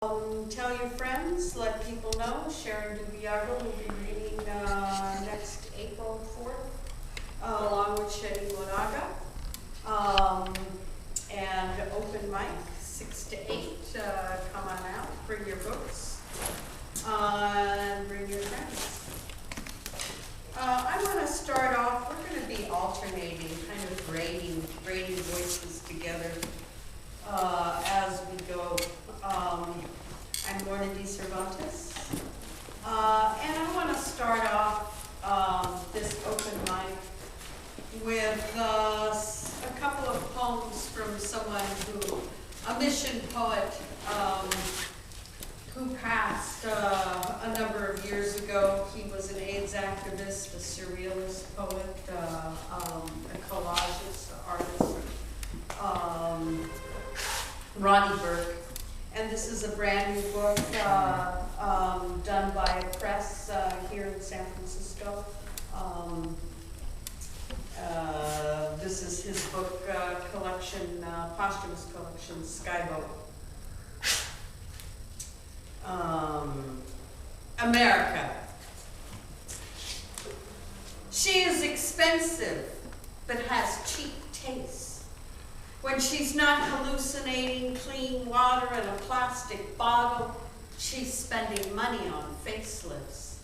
Tell your friends, let people know. Sharon Dubiago will be reading next April 4th, along with Shetty Monaga. And open mic, 6 to 8. Come on out, bring your books, and bring your friends. I want to start off, we're going to be alternating, kind of braiding voices together as we go. I'm Lorna Dee Cervantes, and I want to start off this open mic with a couple of poems from someone a mission poet who passed a number of years ago. He was an AIDS activist, a surrealist poet, a collagist, artist, Ronnie Burke. And this is a brand new book done by a press here in San Francisco. This is his book collection, posthumous collection, Skyboat. America. She is expensive, but has cheap taste. When she's not hallucinating clean water in a plastic bottle, she's spending money on facelifts,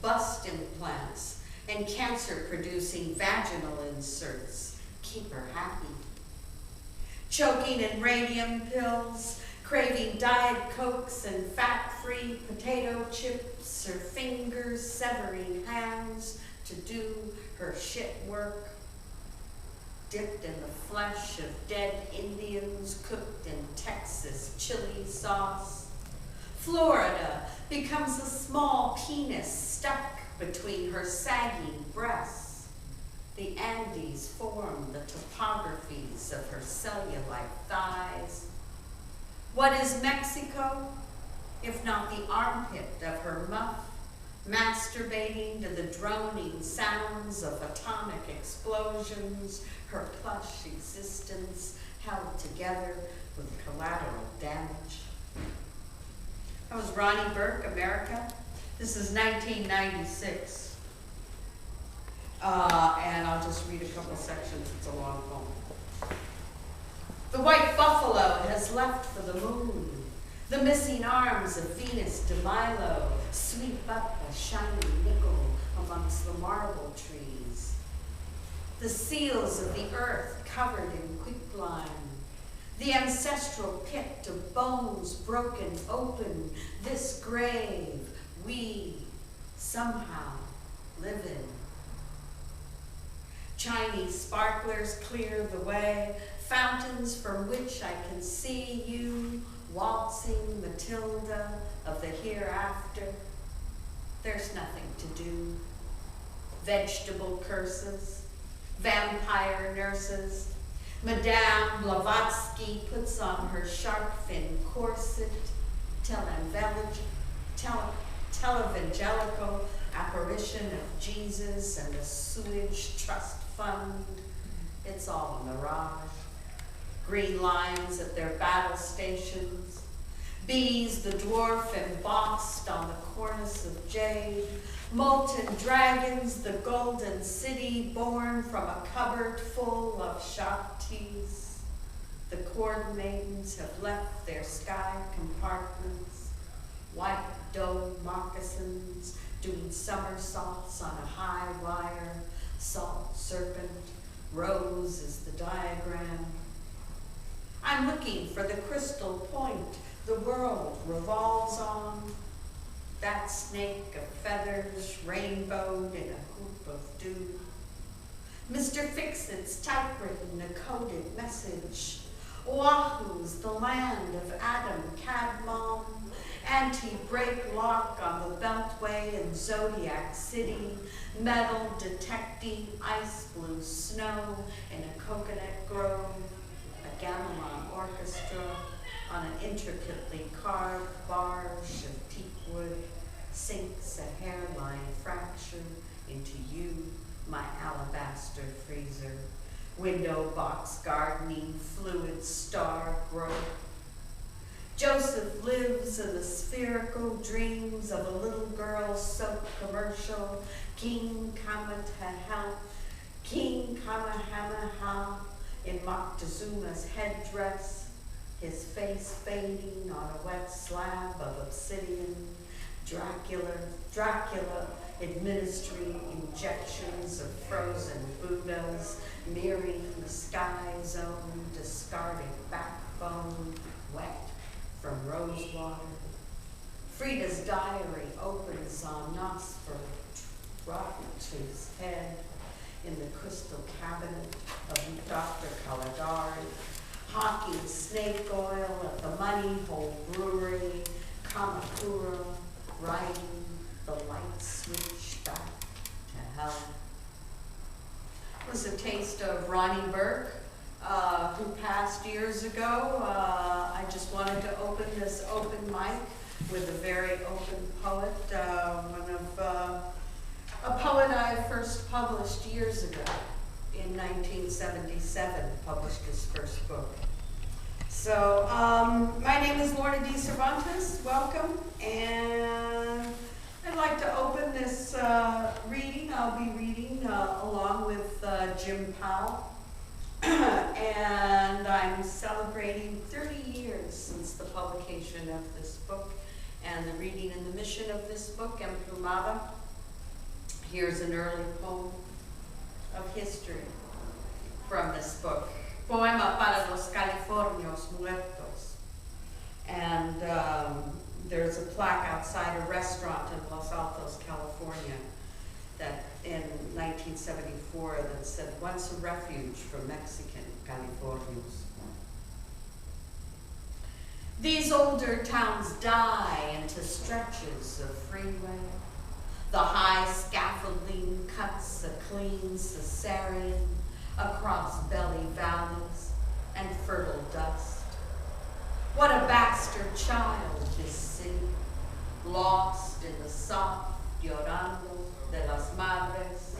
bust implants, and cancer-producing vaginal inserts. Keep her happy. Choking in radium pills, craving Diet Cokes and fat-free potato chips, her fingers severing hands to do her shit work. Dipped in the flesh of dead Indians, cooked in Texas chili sauce. Florida becomes a small penis stuck between her sagging breasts. The Andes form the topographies of her cellulite thighs. What is Mexico, if not the armpit of her muff, masturbating to the droning sounds of atomic explosions, her plush existence held together with collateral damage. That was Ronnie Burke, America. This is 1996. And I'll just read a couple sections. It's a long poem. The white buffalo has left for the moon. The missing arms of Venus de Milo sweep up a shiny nickel amongst the marble trees. The seals of the earth covered in quicklime. The ancestral pit of bones broken open. This grave we somehow live in. Chinese sparklers clear the way, fountains from which I can see you, waltzing Matilda of the hereafter. There's nothing to do. Vegetable curses, vampire nurses. Madame Blavatsky puts on her shark fin corset, televangelical apparition of Jesus and a sewage trust fund. It's all a mirage. Green lines at their battle stations. Bees, the dwarf embossed on the cornice of jade. Molten dragons, the golden city born from a cupboard full of Shaktis. The cord maidens have left their sky compartments. White doe moccasins doing somersaults on a high wire. Salt serpent, rose is the diagram. I'm looking for the crystal point the world revolves on. That snake of feathers rainbowed in a hoop of dew. Mr. Fix-It's typewritten a coded message. Oahu's the land of Adam Cadmon. Anti-brake lock on the Beltway in Zodiac City. Metal detecting ice blue snow in a coconut grove. A gamelan orchestra on an intricately carved barge of teak wood sinks a hairline fracture into you, my alabaster freezer. Window box gardening, fluid star growth. Joseph lives in the spherical dreams of a little girl's soap commercial. King Kamehameha in Moctezuma's headdress, his face fading on a wet slab of obsidian. Dracula administering injections of frozen Buddhas, mirroring the sky zone, discarding backbone, wet from rose water. Frida's diary opens on Nosferatu's head in the crystal cabinet of Dr. Caligari, hawking snake oil at the Money Hole Brewery, Kamakura, riding the light switch back to hell. It was a taste of Ronnie Burke, who passed years ago. I just wanted to open this open mic with a very open poet, a poet I first published years ago. In 1977, published his first book. So, my name is Lorna Dee Cervantes, welcome, and I'd like to open this reading. I'll be reading along with Jim Powell, and I'm celebrating 30 years since the publication of this book and the reading and the mission of this book, Emplumada. Here's an early poem of history from this book. Poema para los Californios muertos. And there's a plaque outside a restaurant in Los Altos, California, that in 1974 that said, once a refuge for Mexican Californios. These older towns die into stretches of freeway. The high scaffolding cuts a clean cesarean across belly valleys and fertile dust. What a bastard child this city, lost in the soft llorando de las madres.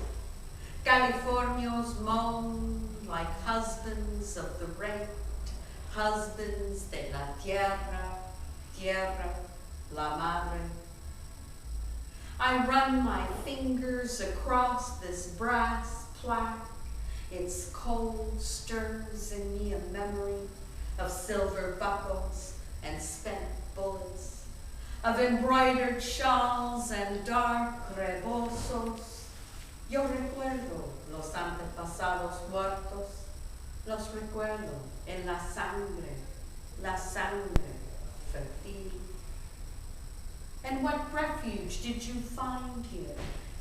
Californios moan like husbands of the raped, husbands de la tierra, la madre. I run my fingers across this brass plaque. Its cold stirs in me a memory of silver buckles and spent bullets, of embroidered shawls and dark rebosos. Yo recuerdo los antepasados muertos, los recuerdo en la sangre fertil. And what refuge did you find here,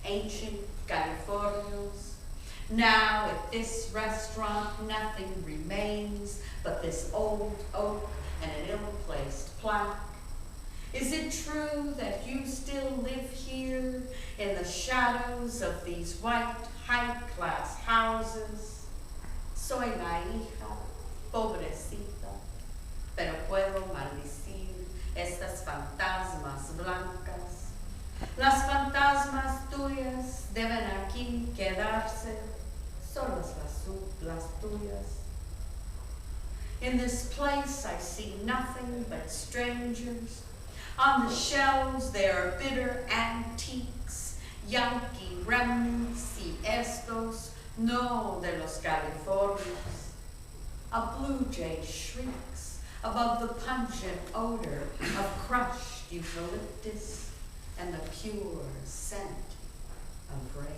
ancient Californios? Now at this restaurant nothing remains but this old oak and an ill-placed plaque. Is it true that you still live here in the shadows of these white high-class houses? Soy la hija, pobrecita, pero puedo maldecir estas fantasmas blancas. Las fantasmas tuyas deben aquí quedarse, solas las tuyas. In this place I see nothing but strangers. On the shelves there are bitter antiques, Yankee remnants y estos no de los Californios. A blue jay shrieks above the pungent odor of crushed eucalyptus and the pure scent of rage.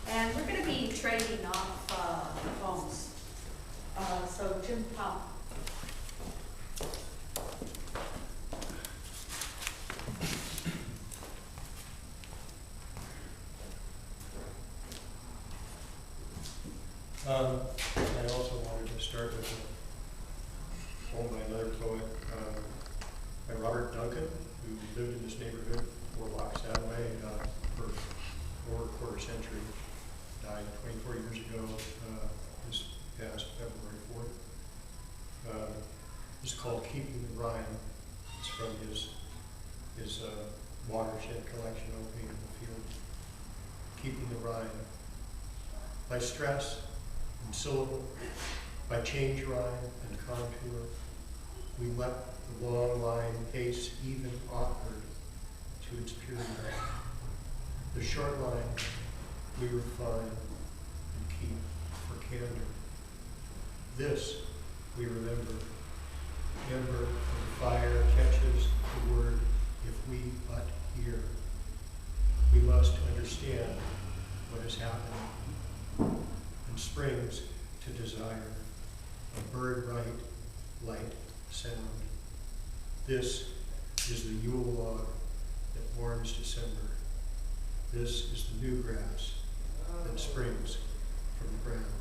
And we're going to be trading off poems. So Jim Powell. I also wanted to start with a poem by another poet, by Robert Duncan, who lived in this neighborhood 4 blocks that way for over a quarter century. Died 24 years ago, this past February 4th. It's called Keeping the Rhyme. It's from his watershed collection, Opening in the Field. Keeping the Rhyme. By stress and syllable, By change rhyme and contour, we let the long line pace even awkward to its purity. The short line we refine and keep for candor. This we remember. Ember of the fire catches the word if we but hear. We must understand what is happening and springs to desire. A bird-right light sound. This is the Yule log that warms December. This is the new grass that springs from the ground.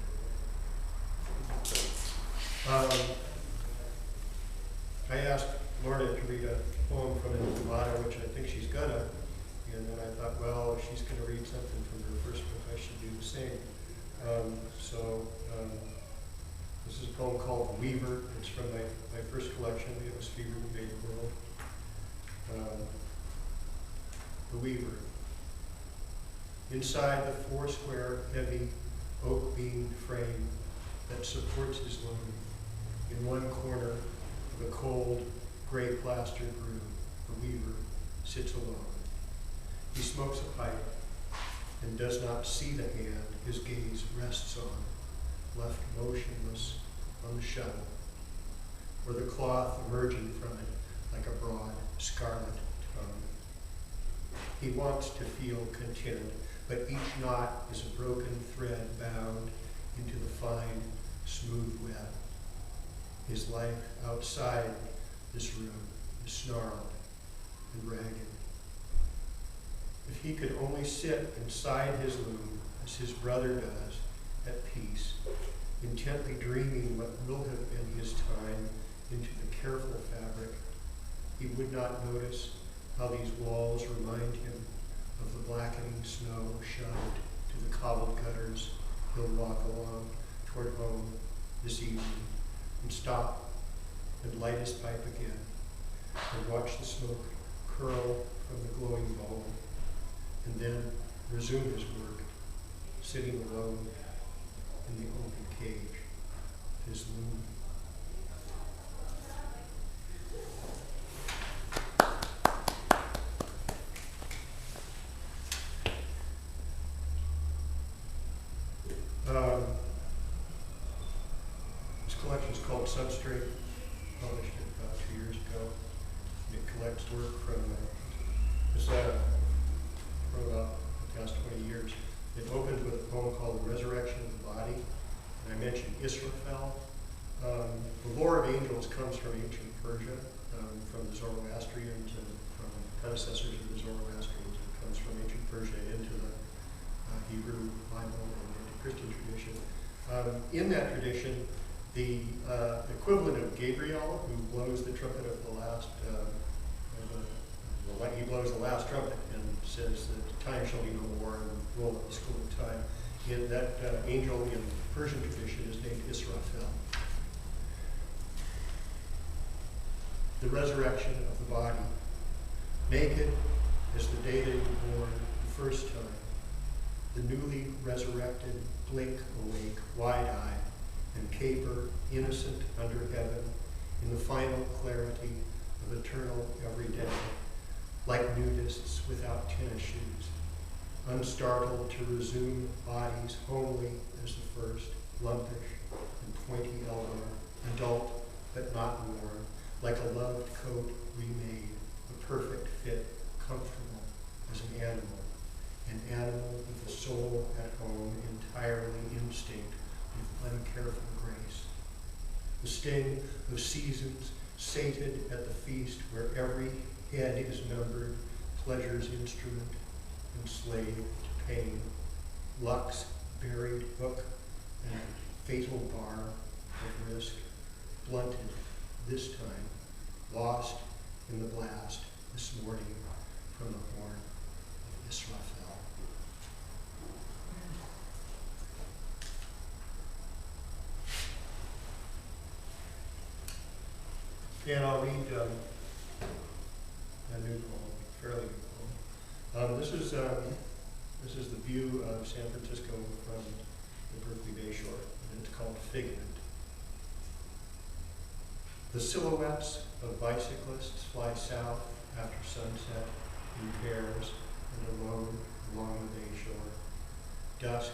I asked Lorna to read a poem from Emplumada, which I think she's gonna, and then I thought, well, if she's gonna read something from her first book, I should do the same. This is a poem called The Weaver. It's from my first collection, It Was Fever That Made the World. The Weaver. Inside the four-square, heavy, oak-beamed frame that supports his loom, in one corner of a cold, gray plastered room, the weaver sits alone. He smokes a pipe and does not see the hand his gaze rests on, left motionless on the shuttle, or the cloth emerging from it like a broad scarlet tongue. He wants to feel content, but each knot is a broken thread bound into the fine, smooth web. His life outside this room is snarled and ragged. If he could only sit inside his loom as his brother does, at peace, intently dreaming what will have been his time into the careful fabric, he would not notice how these walls remind him of the blackening snow shoved to the cobbled gutters he'll walk along toward home this evening, and stop and light his pipe again, and watch the smoke curl from the glowing bowl, and then resume his work, sitting alone in the open cage of his loom. This collection is called Substrate, published it about 2 years ago. It collects work from about the past 20 years. It opens with a poem called The Resurrection of the Body, and I mentioned Israfel. The lore of angels comes from ancient Persia, from the Zoroastrians and from predecessors of the Zoroastrians. It comes from ancient Persia into the Hebrew Bible and into Christian tradition. In that tradition, the equivalent of Gabriel, who blows the trumpet of the last, he blows the last trumpet and says that time shall be no more and roll up the school of time. And that angel in Persian tradition is named Israfel. The resurrection of the body, naked as the day they were born the first time. The newly resurrected blink awake, wide-eyed, and caper innocent under heaven in the final clarity of eternal everyday, like nudists without tennis shoes, unstartled to resume bodies homely as the first, lumpish and pointy-elbowed, adult but not worn, like a loved coat remade, a perfect fit, comfortable as an animal with the soul at home, entirely instinct with uncareful grace. The sting of seasons, sated at the feast where every head is numbered, pleasure's instrument, enslaved to pain, luck's buried hook and fatal bar of risk, blunted this time, lost in the blast this morning from the horn of Israfel. And I'll read a new poem, fairly new poem. This is the view of San Francisco from the Berkeley Bay shore, and it's called Figment. The silhouettes of bicyclists fly south after sunset in pairs and alone along the bay shore. Dusk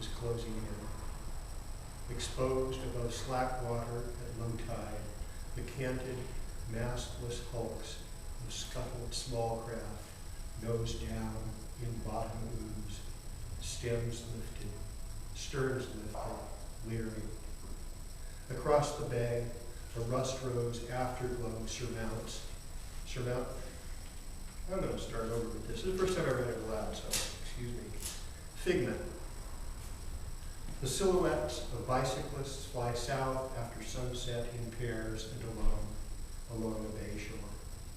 is closing in. Exposed above slack water at low tide, the canted, mastless hulks of scuttled small craft, nose down in bottom ooze, stems lifted, sterns lifted, leering. Across the bay, a rust rose afterglow surmounts. I'm going to start over with this. This is the first time I read it aloud, so excuse me. Figment. The silhouettes of bicyclists fly south after sunset in pairs and along the bay shore.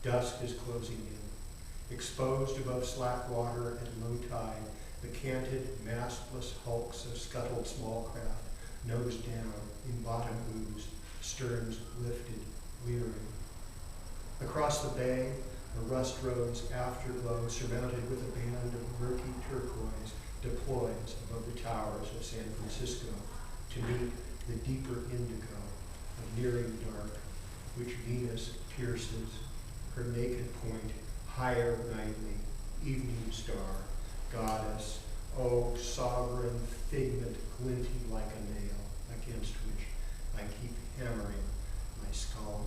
Dusk is closing in. Exposed above slack water at low tide, the canted, mastless hulks of scuttled small craft, nose down in bottom ooze, sterns lifted, leering. Across the bay, a rust rose afterglow surmounted with a band of murky turquoise deploys above the towers of San Francisco to meet the deeper indigo of nearing dark, which Venus pierces, her naked point higher nightly, evening star, goddess, oh sovereign figment glinting like a nail, against which I keep hammering my skull.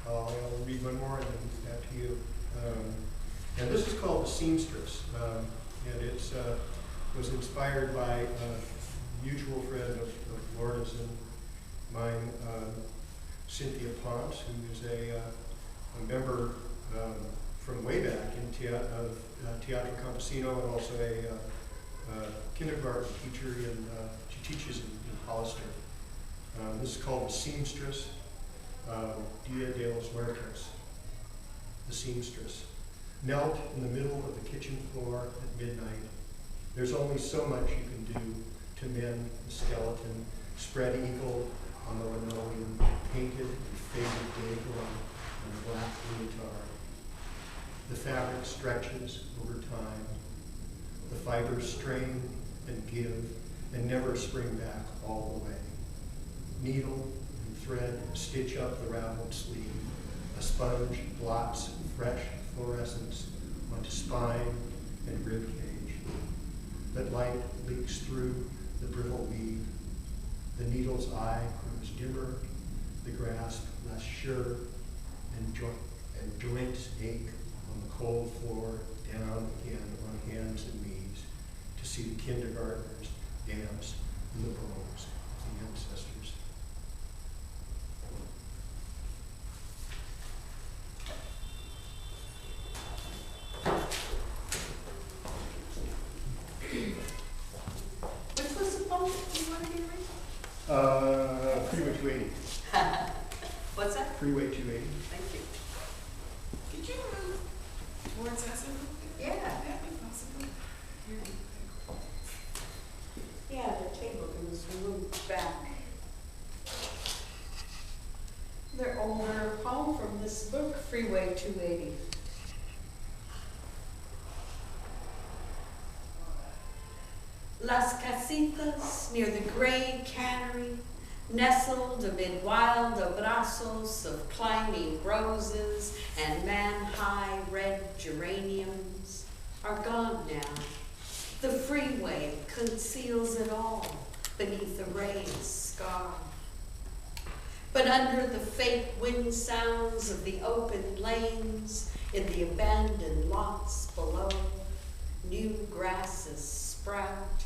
I'll read one more and then back to you. And this is called The Seamstress, and it was inspired by a mutual friend of Lorna's and mine, Cynthia Ponce, who is a member from way back in Teatro Campesino, and also a kindergarten teacher, she teaches in Hollister. This is called The Seamstress, Dia de los Muertos. The Seamstress. Knelt in the middle of the kitchen floor at midnight. There's only so much you can do to mend the skeleton, spread eagle on the linoleum, painted in faded day-glow on the black leotard. The fabric stretches over time. The fibers strain and give and never spring back all the way. Needle and thread stitch up the raveled sleeve. A sponge blots fresh fluorescence onto spine and rib cage. But light leaks through the brittle weave. The needle's eye grows dimmer, the grasp less sure, and joints ache on the cold floor, down again on hands and knees to see the kindergartners dance in the bones of the ancestors. Which was the poem you wanted me to read? Freeway 280. What's that? Freeway 280. Thank you. Could you move towards us a little bit? Yeah. Would that be possible? Yeah, the table was moved back. Their older poem from this book, Freeway 280. Las casitas near the gray cannery, nestled amid wild abrazos of climbing roses and man-high red geraniums, are gone now. The freeway conceals it all beneath a raised scar. But under the fake wind sounds of the open lanes in the abandoned lots below, new grasses sprout,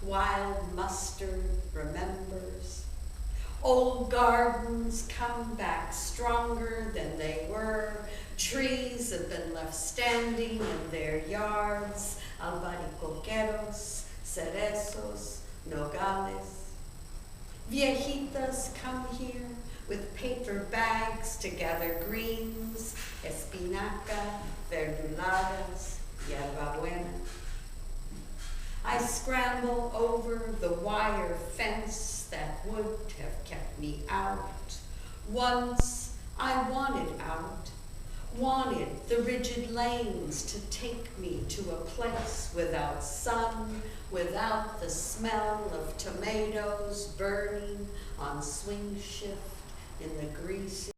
wild mustard remembers. Old gardens come back stronger than they were. Trees have been left standing in their yards. Albaricoqueros, cerezos, nogales. Viejitas come here with paper bags to gather greens, espinaca, verduladas, hierbabuena. I scramble over the wire fence that would have kept me out. Once I wanted out. wanted the rigid lanes to take me to a place without sun, without the smell of tomatoes burning on swing shift in the greasy